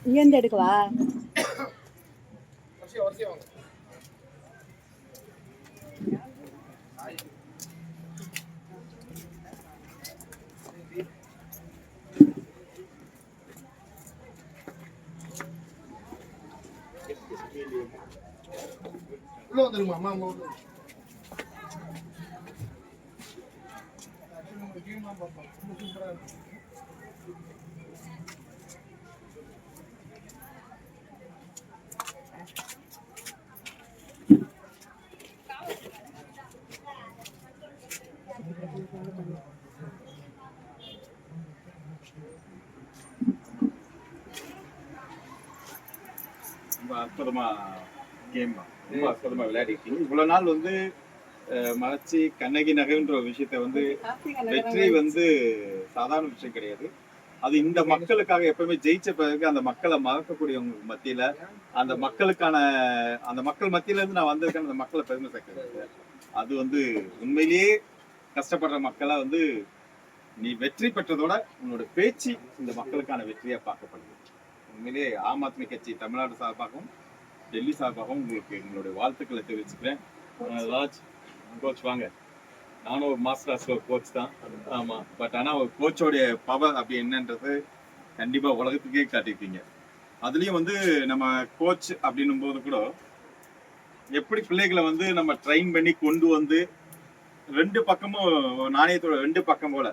இங்க இருந்து எடுக்கவா? உள்ள வந்துருமா அம்மா அம்மா ரொம்ப அற்புதமா கேம் தான், ரொம்ப அற்புதமா விளையாடிருக்கீங்க. இவ்வளவு நாள் வந்து மறைச்சி கண்ணகி நகைன்ற ஒரு விஷயத்த வந்து வெற்றி வந்து சாதாரண விஷயம் கிடையாது. அது இந்த மக்களுக்காக எப்பவுமே ஜெயிச்ச பிறகு அந்த மக்களை மறக்கக்கூடியவங்க மத்தியில அந்த மக்களுக்கான அந்த மக்கள் மத்தியில இருந்து நான் வந்திருக்கேன், அந்த மக்களை பெருமை சேர்க்கிறது. அது வந்து உண்மையிலேயே கஷ்டப்படுற மக்களை வந்து நீ வெற்றி பெற்றதோட உன்னோட பேச்சு இந்த மக்களுக்கான வெற்றியா பார்க்கப்படுது. உண்மையிலேயே ஆம் ஆத்மி கட்சி தமிழ்நாடு சார்பாகவும் டெல்லி சார்பாகவும் உங்களுக்கு எங்களுடைய வாழ்த்துக்களை தெரிவிச்சுக்கிறேன். ராஜ் கோச் வாங்க, நானும் ஒரு மாஸ்டர் கோச் தான். ஆமா, பட் ஆனா ஒரு கோச்சோடைய பவர் அப்படி என்னன்றது கண்டிப்பா உலகத்துக்கே காட்டிருக்கீங்க. அதுலயும் வந்து நம்ம கோச் அப்படின்னும் போது கூட எப்படி பிள்ளைகளை வந்து நம்ம ட்ரெயின் பண்ணி கொண்டு வந்து ரெண்டு பக்கமும் நாணயத்தோட ரெண்டு பக்கம் போல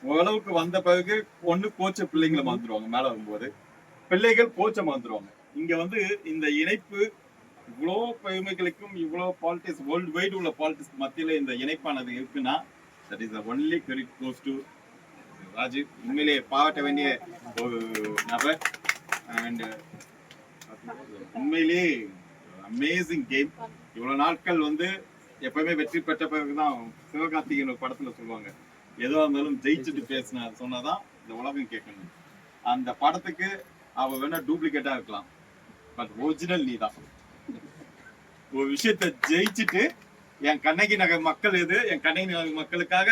ஓரளவுக்கு வந்த பிறகு ஒண்ணு கோச்ச பிள்ளைங்களை மறந்துடுவாங்க, மேல வரும்போது பிள்ளைகள் கோச்சை மறந்துடுவாங்க. இங்க வந்து இந்த இணைப்பு இவ்வளோ பெருமைகளுக்கும் இவ்வளோ பாலிட்டிக்ஸ் வேர்ல்டு வைடு உள்ள பாலிட்டிக்ஸ் மத்தியில இந்த இணைப்பானது இருக்குன்னா that is only credit goes to Raju. உண்மையிலேயே பாராட்ட வேண்டிய ஒரு நபர். அண்ட் உண்மையிலேயே அமேசிங் கேம். இவ்வளவு நாட்கள் வந்து எப்பவுமே வெற்றி பெற்ற பிறகுதான் சிவகார்த்திகேயன் ஒரு படத்துல சொல்லுவாங்க, எதுவா இருந்தாலும் ஜெயிச்சுட்டு பேசினா சொன்னாதான் இந்த உலகம் கேட்கணும். அந்த படத்துக்கு அவ வேணா டூப்ளிகேட்டா இருக்கலாம், பட் ஒரிஜினல் நீ தான். ஒரு விஷயத்த ஜெயிச்சுட்டு என் கண்ணகி நகர் மக்கள் எது, என் கண்ணகி நகர் மக்களுக்காக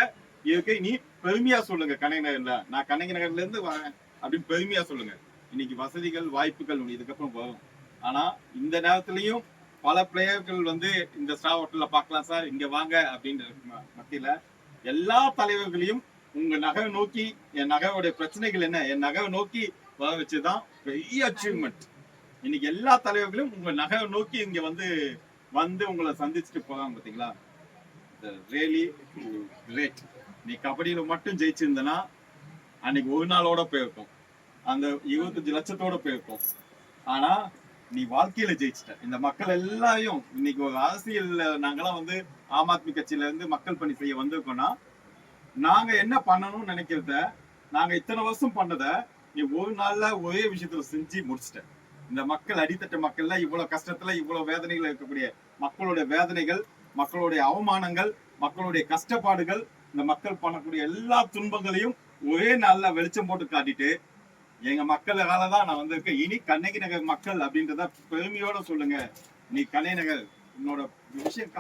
இருக்கு, நீ பெருமையா சொல்லுங்க. கண்ணகி நகர்ல நான் கண்ணகி நகர்ல இருந்து வரேன் அப்படின்னு பெருமையா சொல்லுங்க. இன்னைக்கு வசதிகள் வாய்ப்புகள் இதுக்கப்புறம் வரும். ஆனா இந்த நேரத்திலையும் பல பிளேயர்கள் வந்து இந்த ஸ்டார் ஹோட்டல்ல பார்க்கலாம் சார், இங்க வாங்க அப்படின்ற மத்தியில எல்லா தலைவர்களையும் உங்க நகரை நோக்கி, என் நகரோட பிரச்சனைகள் என்ன, என் நகரை நோக்கி வர வச்சுதான் பெரிய அச்சீவ்மெண்ட். இன்னைக்கு எல்லா தலைவர்களும் உங்க நகரை நோக்கி இங்க வந்து உங்களை சந்திச்சுட்டு போறாங்க. பாத்தீங்களா, ரியலி கிரேட். நீ கபடியில மட்டும் ஜெயிச்சிருந்தனா அன்னைக்கு ஒரு நாளோட போயிருக்கும், அந்த 25 லட்சத்தோட போயிருக்கும். ஆனா நீ வாழ்க்கையில ஜெயிச்சிட்ட. இந்த மக்கள் எல்லாரையும் இன்னைக்கு ஒரு அரசியல்ல நாங்கெல்லாம் வந்து ஆம் ஆத்மி கட்சியில இருந்து மக்கள் பணி செய்ய வந்திருக்கோம்னா நாங்க என்ன பண்ணணும்னு நினைக்கிறத, நாங்க இத்தனை வருஷம் பண்ணத நீ ஒரு நாள்ல ஒரே விஷயத்துல செஞ்சு முடிச்சிட்ட. இந்த மக்கள் அடித்தட்ட மக்கள்ல இவ்வளவு கஷ்டத்துல இவ்வளவு வேதனைகள் இருக்கக்கூடிய மக்களுடைய வேதனைகள், மக்களுடைய அவமானங்கள், மக்களுடைய கஷ்டப்பாடுகள், இந்த மக்கள் பண்ணக்கூடிய எல்லா துன்பங்களையும் ஒரே நாள்ல வெளிச்சம் போட்டு காட்டிட்டு எங்க மக்களாலதான் நான் வந்திருக்கேன், இனி கண்ணகி நகர் மக்கள் அப்படின்றத பெருமையோட சொல்லுங்க. நீ கண்ணகி நகர் உன்னோட விஷயம்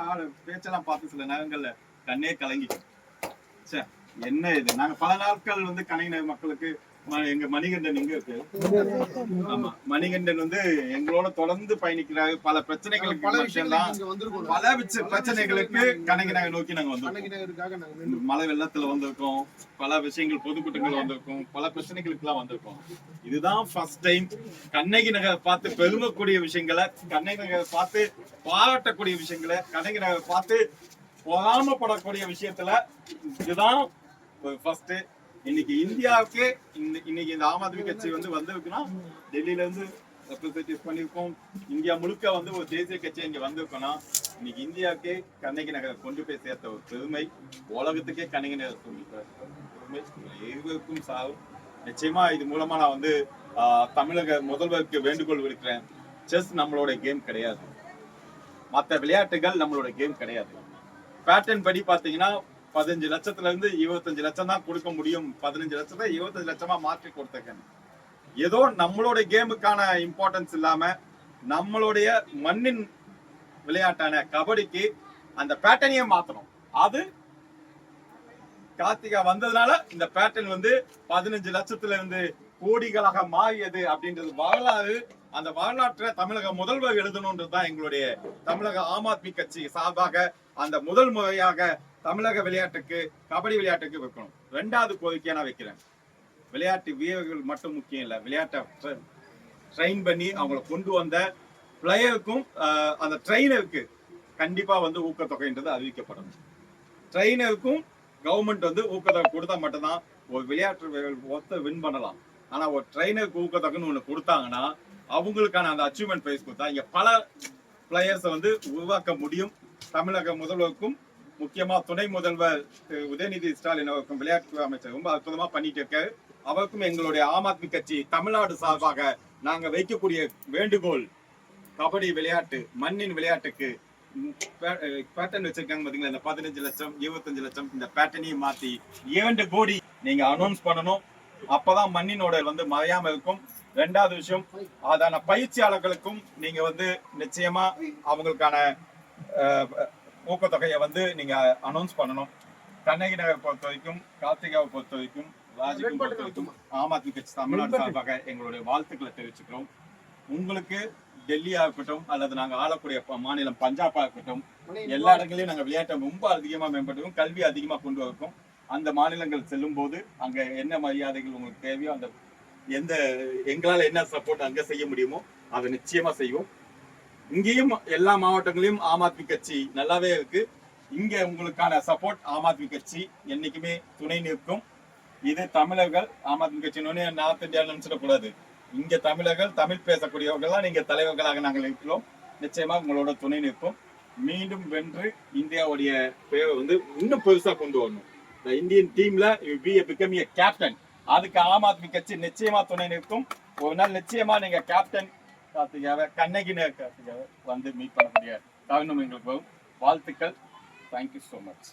பேச்செல்லாம் பார்த்து சில நேரங்கள்ல கண்ணே கலங்கிட்டு என்ன இது. நாங்க பல நாட்கள் வந்து கண்ணகி நகர் மக்களுக்கு எங்க மணிகண்டன் இங்க இருக்கு. ஆமா, மணிகண்டன் வந்து எங்களோட தொடர்ந்து பயணிக்கிறாரு. பல பிரச்சனைகளுக்கு பல பிரச்சனைகளுக்கு கண்ணகி நகர் நோக்கி நாங்க வந்திருக்கோம். மழை வெள்ளத்துல வந்திருக்கோம், பல விஷயங்கள் பொதுக்கூட்டங்கள் வந்திருக்கோம், பல பிரச்சனைகளுக்கு எல்லாம் வந்திருக்கோம். இதுதான் ஃபர்ஸ்ட் டைம் கண்ணகி நகரை பார்த்து பெருமக்கூடிய விஷயங்களை, கண்ணகி நகரை பார்த்து பாராட்டக்கூடிய விஷயங்களை, கண்ணகி நகரை பார்த்து பொறாமப்படக்கூடிய விஷயத்துல இதுதான் ஃபர்ஸ்ட். இன்னைக்கு இந்தியாவுக்கு இன்னைக்கு இந்த ஆம் ஆத்மி கட்சி வந்து வந்திருக்குன்னா டெல்லியில இருந்து ரெப்ரசன்டேட்டிவ் பண்ணிருக்கோம். இந்தியா முழுக்க வந்து ஒரு தேசிய கட்சி இங்க வந்திருக்கோம்னா இன்னைக்கு இந்தியாவுக்கே கண்ணகி நகரை கொண்டு போய் சேர்த்த ஒரு பெருமை, உலகத்துக்கே கண்ணகி நகர் பெருமை எங்களுக்கும் சாகும். நிச்சயமா இது மூலமா நான் வந்து தமிழக முதல்வருக்கு வேண்டுகோள் விடுக்கிறேன். செஸ் நம்மளோட கேம் கிடையாது, மற்ற விளையாட்டுகள் நம்மளோட கேம் கிடையாது. பேட்டர்ன் படி பாத்தீங்கன்னா 15 லட்சத்துல இருந்து 25 லட்சம் தான் கொடுக்க முடியும். 15 லட்சத்தை 25 லட்சமா மாற்றி கொடுத்தேன். ஏதோ நம்மளோட கேமுக்கான இம்பார்ட்டன்ஸ் இல்லாம நம்மளுடைய மண்ணின் விளையாட்டான கபடிக்கு அந்த பேட்டர்னையே மாத்தணும். அது கார்த்திகா வந்ததுனால இந்த பேட்டர்ன் வந்து 15 லட்சத்துல இருந்து கோடிகளாக மாறியது அப்படின்றது வரலாறு. அந்த வரலாற்றை தமிழக முதல்வர் எழுதணும்ன்றதுதான் எங்களுடைய தமிழக ஆம் ஆத்மி கட்சி சார்பாக அந்த முதல் முறையாக தமிழக விளையாட்டுக்கு கபடி விளையாட்டுக்கு வைக்கணும். 2வது கோரிக்கையா நான் வைக்கிறேன். விளையாட்டு வீரர்கள் மட்டும் முக்கியம் இல்லை, விளையாட்டை ட்ரெயின் பண்ணி அவங்களை கொண்டு வந்த பிளேயருக்கும் அந்த ட்ரெயினருக்கு கண்டிப்பா வந்து ஊக்கத்தொகைன்றது அறிவிக்கப்படணும். ட்ரெயினருக்கும் கவர்மெண்ட் வந்து ஊக்கத்தொகை கொடுத்தா மட்டும்தான் ஒரு விளையாட்டு வீரர்கள் வின் பண்ணலாம். ஆனா ஒரு ட்ரெயினருக்கு ஊக்கத்தொகைன்னு ஒண்ணு கொடுத்தாங்கன்னா அவங்களுக்கான அந்த அச்சீவ்மெண்ட் பிரைஸ் கொடுத்தா இங்க பல பிளேயர்ஸை வந்து உருவாக்க முடியும். தமிழக முதல்வருக்கும் முக்கியமா துணை முதல்வர் உதயநிதி ஸ்டாலின் அவருக்கும் விளையாட்டு அமைச்சர் ரொம்ப அற்புதமா பண்ணிட்டு இருக்காரு. அவருக்கும் எங்களுடைய ஆம் ஆத்மி கட்சி தமிழ்நாடு சார்பாக நாங்க வைக்கக்கூடிய வேண்டுகோள், கபடி விளையாட்டு மண்ணின் விளையாட்டுக்கு பேட்டர்ன் வச்சிருக்காங்க பாத்தீங்களா, இந்த 15 லட்சம் 25 லட்சம் இந்த பேட்டர்னையும் மாத்தி 2 கோடி நீங்க அனௌன்ஸ் பண்ணணும். அப்பதான் மண்ணினோட வந்து மறையாம இருக்கும். 2வது விஷயம், அதான பயிற்சியாளர்களுக்கும் நீங்க வந்து நிச்சயமா அவங்களுக்கான ஊக்கத்தொகையை வந்து நீங்க அனௌன்ஸ் பண்ணணும். கண்ணகி நகர் பொறுத்த வரைக்கும், கார்த்திகாவை பொறுத்த வரைக்கும், ராஜிக்கும் பொறுத்த வரைக்கும் ஆம் ஆத்மி கட்சி தமிழ்நாடு சார்பாக எங்களுடைய வாழ்த்துக்களை தெரிவிச்சுக்கிறோம். உங்களுக்கு டெல்லியா இருக்கட்டும் அல்லது நாங்க ஆளக்கூடிய மாநிலம் பஞ்சாபா இருக்கட்டும், எல்லா இடங்களையும் நாங்க விளையாட்டை ரொம்ப அதிகமா மேம்படுத்துவோம், கல்வி அதிகமா கொண்டு வரக்கும். அந்த மாநிலங்கள் செல்லும் போது அங்க என்ன மரியாதைகள் உங்களுக்கு தேவையோ, அந்த எந்த எங்களால என்ன சப்போர்ட் அங்க செய்ய முடியுமோ அதை நிச்சயமா செய்வோம். இங்கேயும் எல்லா மாவட்டங்களையும் ஆம் ஆத்மி கட்சி நல்லாவே இருக்கு. இங்க உங்களுக்கான சப்போர்ட் ஆம் ஆத்மி கட்சி என்னைக்குமே துணை நிற்கும். இது தமிழர்கள் ஆம் ஆத்மி கட்சின்னு நார்த் இந்தியா நினைச்சிடக்கூடாது. இங்க தமிழர்கள், தமிழ் பேசக்கூடியவர்கள் நீங்க தலைவர்களாக நாங்கள் இருக்கிறோம். நிச்சயமா உங்களோட துணை நிற்போம். மீண்டும் வென்று இந்தியாவுடைய பேரை வந்து இன்னும் பெருசா கொண்டு வரணும். இந்த இந்தியன் டீம்ல பிகம் எ கேப்டன், அதுக்கு ஆம் ஆத்மி கட்சி நிச்சயமா துணை நிற்கும். ஒரு நாள் நிச்சயமா நீங்க கேப்டன் கார்த்திகாவை, கண்ணகி கார்த்திகாவை வந்து மீட் பண்ணக்கூடிய தருணம் எங்களுக்கு வரும். வாழ்த்துக்கள். Thank you so much.